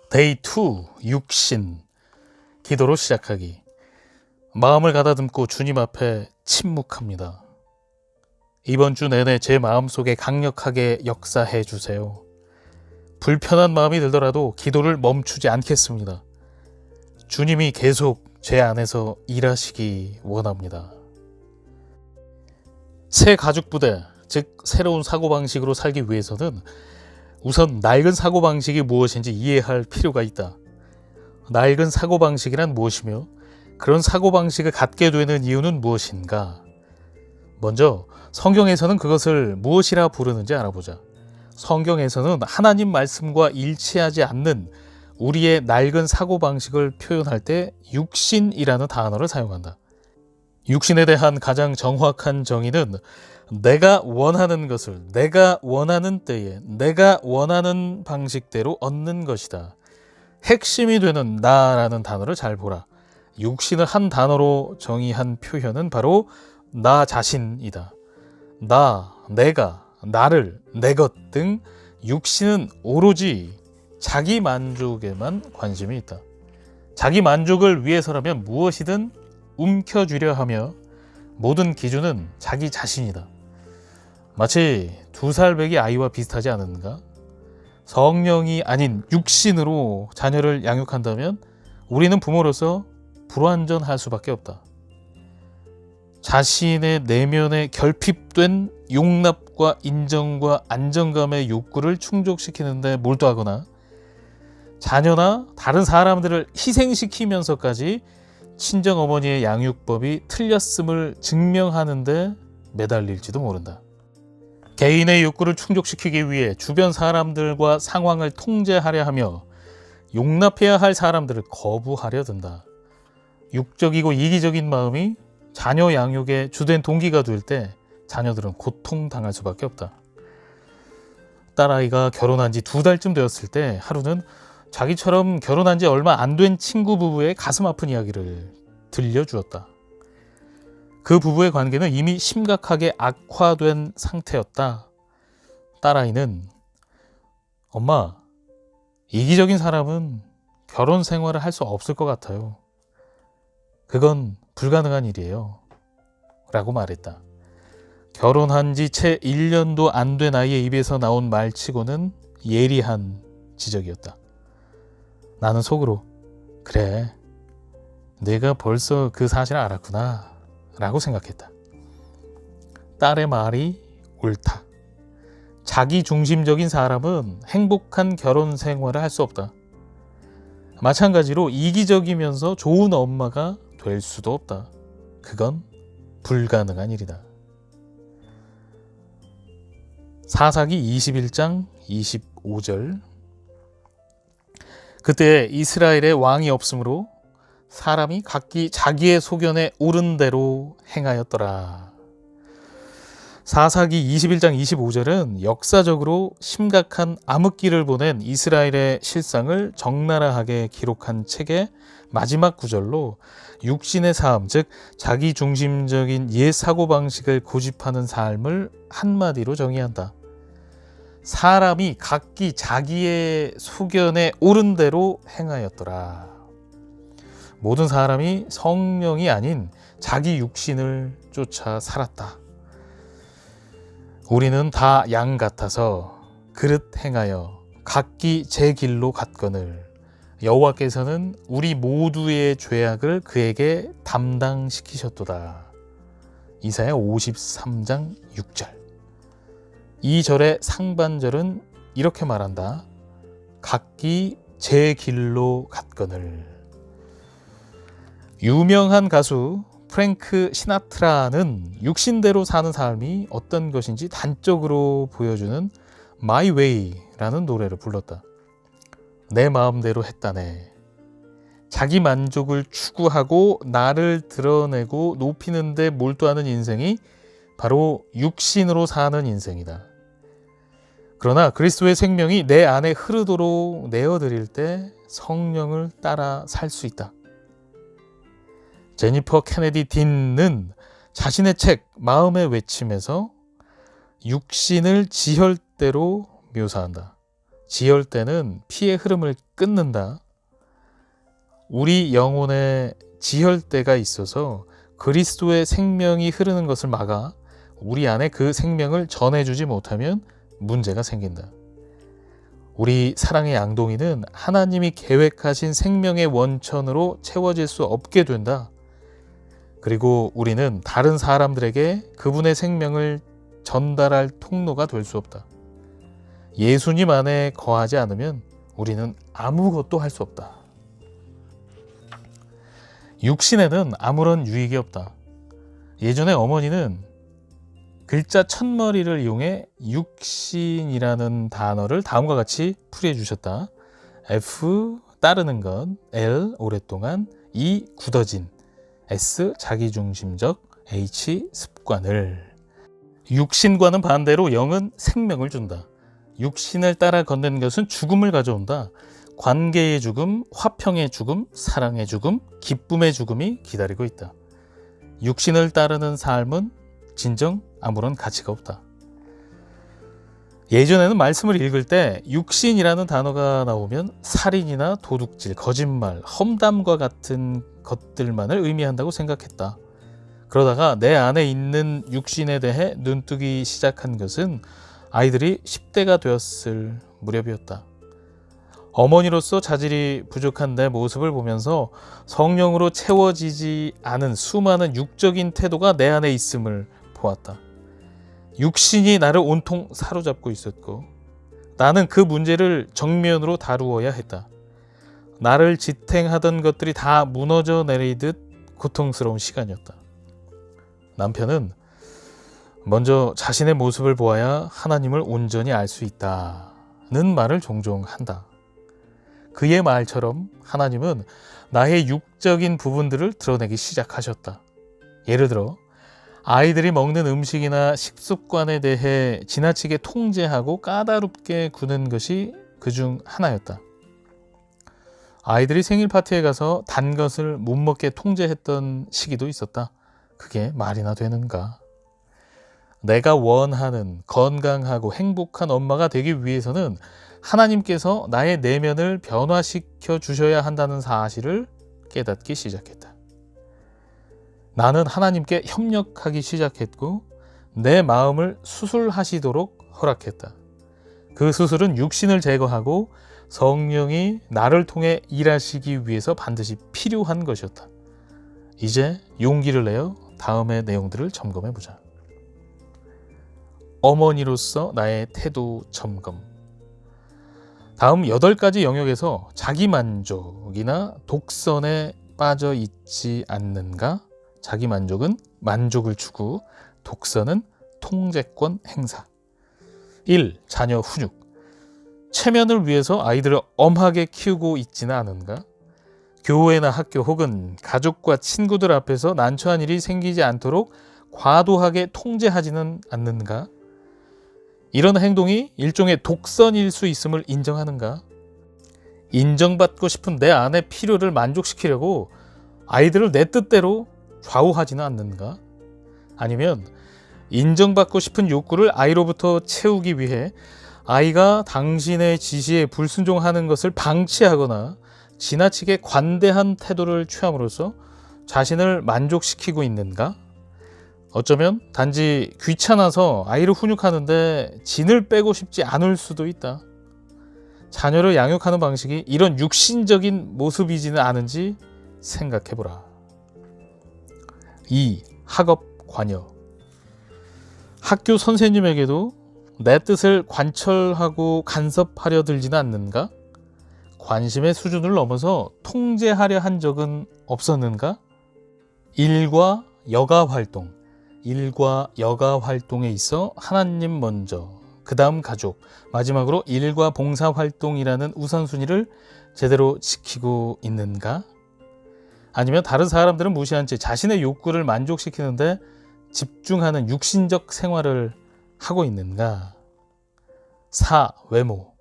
데이 2 육신 기도로 시작하기. 마음을 가다듬고 주님 앞에 침묵합니다. 이번 주 내내 제 마음속에 강력하게 역사해 주세요. 불편한 마음이 들더라도 기도를 멈추지 않겠습니다. 주님이 계속 제 안에서 일하시기 원합니다. 새 가죽 부대, 즉 새로운 사고방식으로 살기 위해서는 우선 낡은 사고방식이 무엇인지 이해할 필요가 있다. 낡은 사고방식이란 무엇이며 그런 사고방식을 갖게 되는 이유는 무엇인가? 먼저 성경에서는 그것을 무엇이라 부르는지 알아보자. 성경에서는 하나님 말씀과 일치하지 않는 우리의 낡은 사고방식을 표현할 때 육신이라는 단어를 사용한다. 육신에 대한 가장 정확한 정의는 내가 원하는 것을 내가 원하는 때에 내가 원하는 방식대로 얻는 것이다. 핵심이 되는 나라는 단어를 잘 보라. 육신을 한 단어로 정의한 표현은 바로 나 자신이다. 나, 내가, 나를, 내 것 등 육신은 오로지 자기 만족에만 관심이 있다. 자기 만족을 위해서라면 무엇이든 움켜쥐려 하며 모든 기준은 자기 자신이다. 마치 2살배기 아이와 비슷하지 않은가? 성령이 아닌 육신으로 자녀를 양육한다면 우리는 부모로서 불완전할 수밖에 없다. 자신의 내면에 결핍된 용납과 인정과 안정감의 욕구를 충족시키는데 몰두하거나 자녀나 다른 사람들을 희생시키면서까지 친정어머니의 양육법이 틀렸음을 증명하는데 매달릴지도 모른다. 개인의 욕구를 충족시키기 위해 주변 사람들과 상황을 통제하려 하며 용납해야 할 사람들을 거부하려 든다. 육적이고 이기적인 마음이 자녀 양육의 주된 동기가 될 때 자녀들은 고통당할 수밖에 없다. 딸아이가 결혼한 지 2달쯤 되었을 때 하루는 자기처럼 결혼한 지 얼마 안 된 친구 부부의 가슴 아픈 이야기를 들려주었다. 그 부부의 관계는 이미 심각하게 악화된 상태였다. 딸아이는 엄마, 이기적인 사람은 결혼 생활을 할 수 없을 것 같아요. 그건 불가능한 일이에요. 라고 말했다. 결혼한 지 채 1년도 안 된 아이의 입에서 나온 말치고는 예리한 지적이었다. 나는 속으로 그래, 내가 벌써 그 사실을 알았구나 라고 생각했다. 딸의 말이 옳다. 자기 중심적인 사람은 행복한 결혼 생활을 할 수 없다. 마찬가지로 이기적이면서 좋은 엄마가 될 수도 없다. 그건 불가능한 일이다. 사사기 21장 25절. 그때 이스라엘에 왕이 없으므로 사람이 각기 자기의 소견에 옳은 대로 행하였더라. 사사기 21장 25절은 역사적으로 심각한 암흑기를 보낸 이스라엘의 실상을 적나라하게 기록한 책의 마지막 구절로 육신의 삶, 즉 자기 중심적인 옛 사고방식을 고집하는 삶을 한마디로 정의한다. 사람이 각기 자기의 소견에 옳은 대로 행하였더라. 모든 사람이 성령이 아닌 자기 육신을 쫓아 살았다. 우리는 다 양 같아서 그릇 행하여 각기 제 길로 갔거늘 여호와께서는 우리 모두의 죄악을 그에게 담당시키셨도다. 이사야 53장 6절. 이 절의 상반절은 이렇게 말한다. 각기 제 길로 갔거늘. 유명한 가수 프랭크 시나트라는 육신대로 사는 삶이 어떤 것인지 단적으로 보여주는 My Way라는 노래를 불렀다. 내 마음대로 했다네. 자기 만족을 추구하고 나를 드러내고 높이는 데 몰두하는 인생이 바로 육신으로 사는 인생이다. 그러나 그리스도의 생명이 내 안에 흐르도록 내어드릴 때 성령을 따라 살 수 있다. 제니퍼 케네디 딘은 자신의 책 마음의 외침에서 육신을 지혈대로 묘사한다. 지혈대는 피의 흐름을 끊는다. 우리 영혼에 지혈대가 있어서 그리스도의 생명이 흐르는 것을 막아 우리 안에 그 생명을 전해주지 못하면 문제가 생긴다. 우리 사랑의 양동이는 하나님이 계획하신 생명의 원천으로 채워질 수 없게 된다. 그리고 우리는 다른 사람들에게 그분의 생명을 전달할 통로가 될 수 없다. 예수님 안에 거하지 않으면 우리는 아무것도 할 수 없다. 육신에는 아무런 유익이 없다. 예전에 어머니는 글자 첫머리를 이용해 육신이라는 단어를 다음과 같이 풀이해 주셨다. F 따르는 것, L 오랫동안, E 굳어진, S 자기중심적, H 습관을. 육신과는 반대로 영은 생명을 준다. 육신을 따라 걷는 것은 죽음을 가져온다. 관계의 죽음, 화평의 죽음, 사랑의 죽음, 기쁨의 죽음이 기다리고 있다. 육신을 따르는 삶은 진정 아무런 가치가 없다. 예전에는 말씀을 읽을 때 육신이라는 단어가 나오면 살인이나 도둑질, 거짓말, 험담과 같은 것들만을 의미한다고 생각했다. 그러다가 내 안에 있는 육신에 대해 눈뜨기 시작한 것은 아이들이 10대가 되었을 무렵이었다. 어머니로서 자질이 부족한 내 모습을 보면서 성령으로 채워지지 않은 수많은 육적인 태도가 내 안에 있음을 보았다. 육신이 나를 온통 사로잡고 있었고 나는 그 문제를 정면으로 다루어야 했다. 나를 지탱하던 것들이 다 무너져 내리듯 고통스러운 시간이었다. 남편은 먼저 자신의 모습을 보아야 하나님을 온전히 알 수 있다는 말을 종종 한다. 그의 말처럼 하나님은 나의 육적인 부분들을 드러내기 시작하셨다. 예를 들어 아이들이 먹는 음식이나 식습관에 대해 지나치게 통제하고 까다롭게 구는 것이 그중 하나였다. 아이들이 생일 파티에 가서 단 것을 못 먹게 통제했던 시기도 있었다. 그게 말이나 되는가? 내가 원하는 건강하고 행복한 엄마가 되기 위해서는 하나님께서 나의 내면을 변화시켜 주셔야 한다는 사실을 깨닫기 시작했다. 나는 하나님께 협력하기 시작했고 내 마음을 수술하시도록 허락했다. 그 수술은 육신을 제거하고 성령이 나를 통해 일하시기 위해서 반드시 필요한 것이었다. 이제 용기를 내어 다음의 내용들을 점검해 보자. 어머니로서 나의 태도 점검. 다음 8가지 영역에서 자기만족이나 독선에 빠져 있지 않는가? 자기만족은 만족을 추구, 독선은 통제권 행사. 1. 자녀 훈육. 체면을 위해서 아이들을 엄하게 키우고 있지는 않은가? 교회나 학교 혹은 가족과 친구들 앞에서 난처한 일이 생기지 않도록 과도하게 통제하지는 않는가? 이런 행동이 일종의 독선일 수 있음을 인정하는가? 인정받고 싶은 내 안의 필요를 만족시키려고 아이들을 내 뜻대로 좌우하지는 않는가? 아니면 인정받고 싶은 욕구를 아이로부터 채우기 위해 아이가 당신의 지시에 불순종하는 것을 방치하거나 지나치게 관대한 태도를 취함으로써 자신을 만족시키고 있는가? 어쩌면 단지 귀찮아서 아이를 훈육하는데 진을 빼고 싶지 않을 수도 있다. 자녀를 양육하는 방식이 이런 육신적인 모습이지는 않은지 생각해보라. 2. 학업 관여. 학교 선생님에게도 내 뜻을 관철하고 간섭하려 들지는 않는가? 관심의 수준을 넘어서 통제하려 한 적은 없었는가? 일과 여가 활동. 일과 여가 활동에 있어 하나님 먼저, 그 다음 가족, 마지막으로 일과 봉사 활동이라는 우선순위를 제대로 지키고 있는가? 아니면 다른 사람들은 무시한 채 자신의 욕구를 만족시키는데 집중하는 육신적 생활을 하고 있는가? 4. 외모.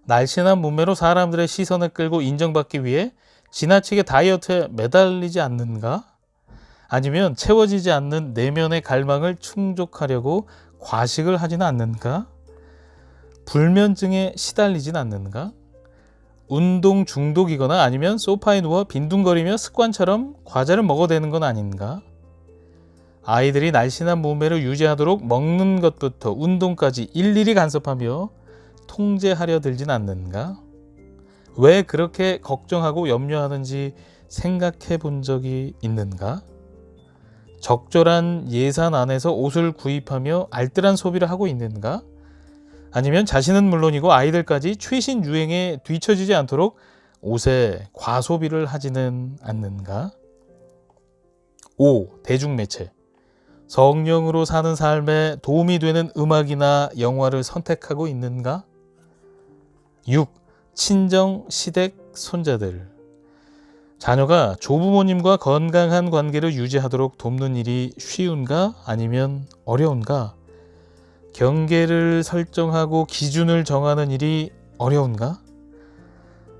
날씬한 몸매로 사람들의 시선을 끌고 인정받기 위해 지나치게 다이어트에 매달리지 않는가? 아니면 채워지지 않는 내면의 갈망을 충족하려고 과식을 하지는 않는가? 불면증에 시달리진 않는가? 운동 중독이거나 아니면 소파에 누워 빈둥거리며 습관처럼 과자를 먹어대는 건 아닌가? 아이들이 날씬한 몸매를 유지하도록 먹는 것부터 운동까지 일일이 간섭하며 통제하려 들진 않는가? 왜 그렇게 걱정하고 염려하는지 생각해 본 적이 있는가? 적절한 예산 안에서 옷을 구입하며 알뜰한 소비를 하고 있는가? 아니면 자신은 물론이고 아이들까지 최신 유행에 뒤처지지 않도록 옷에 과소비를 하지는 않는가? 5. 대중매체. 성령으로 사는 삶에 도움이 되는 음악이나 영화를 선택하고 있는가? 6. 친정, 시댁, 손자들. 자녀가 조부모님과 건강한 관계를 유지하도록 돕는 일이 쉬운가? 아니면 어려운가? 경계를 설정하고 기준을 정하는 일이 어려운가?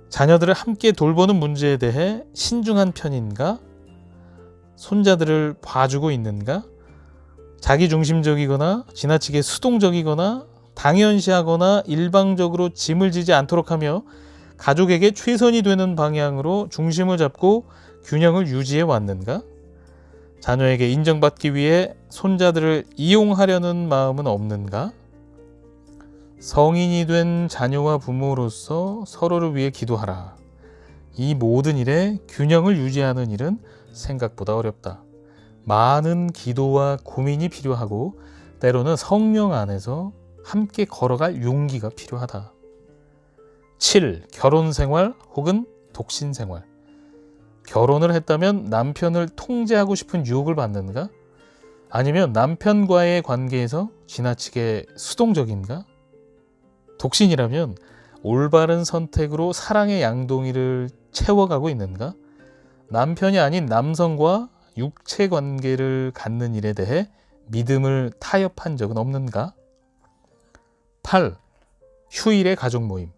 자녀들을 함께 돌보는 문제에 대해 신중한 편인가? 손자들을 봐주고 있는가? 자기중심적이거나 지나치게 수동적이거나 당연시하거나 일방적으로 짐을 지지 않도록 하며 가족에게 최선이 되는 방향으로 중심을 잡고 균형을 유지해 왔는가? 자녀에게 인정받기 위해 손자들을 이용하려는 마음은 없는가? 성인이 된 자녀와 부모로서 서로를 위해 기도하라. 이 모든 일에 균형을 유지하는 일은 생각보다 어렵다. 많은 기도와 고민이 필요하고 때로는 성령 안에서 함께 걸어갈 용기가 필요하다. 7. 결혼생활 혹은 독신생활. 결혼을 했다면 남편을 통제하고 싶은 유혹을 받는가? 아니면 남편과의 관계에서 지나치게 수동적인가? 독신이라면 올바른 선택으로 사랑의 양동이를 채워가고 있는가? 남편이 아닌 남성과 육체 관계를 갖는 일에 대해 믿음을 타협한 적은 없는가? 8. 휴일의 가족 모임.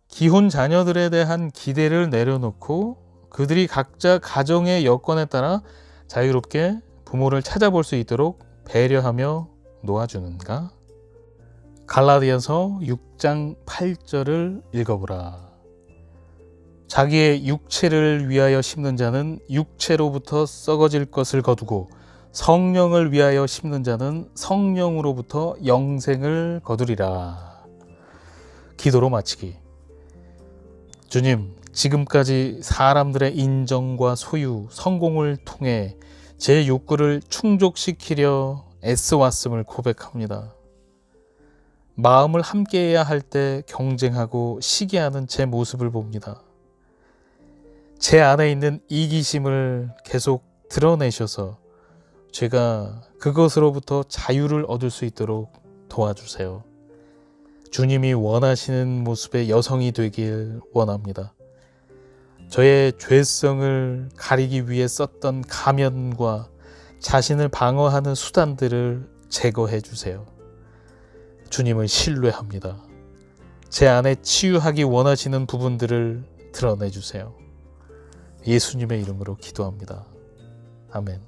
기혼 자녀들에 대한 기대를 내려놓고 그들이 각자 가정의 여건에 따라 자유롭게 부모를 찾아볼 수 있도록 배려하며 놓아주는가? 갈라디아서 6장 8절을 읽어보라. 자기의 육체를 위하여 심는 자는 육체로부터 썩어질 것을 거두고 성령을 위하여 심는 자는 성령으로부터 영생을 거두리라. 기도로 마치기. 주님, 지금까지 사람들의 인정과 소유, 성공을 통해 제 욕구를 충족시키려 애써왔음을 고백합니다. 마음을 함께해야 할 때 경쟁하고 시기하는 제 모습을 봅니다. 제 안에 있는 이기심을 계속 드러내셔서 제가 그것으로부터 자유를 얻을 수 있도록 도와주세요. 주님이 원하시는 모습의 여성이 되길 원합니다. 저의 죄성을 가리기 위해 썼던 가면과 자신을 방어하는 수단들을 제거해 주세요. 주님을 신뢰합니다. 제 안에 치유하기 원하시는 부분들을 드러내 주세요. 예수님의 이름으로 기도합니다. 아멘.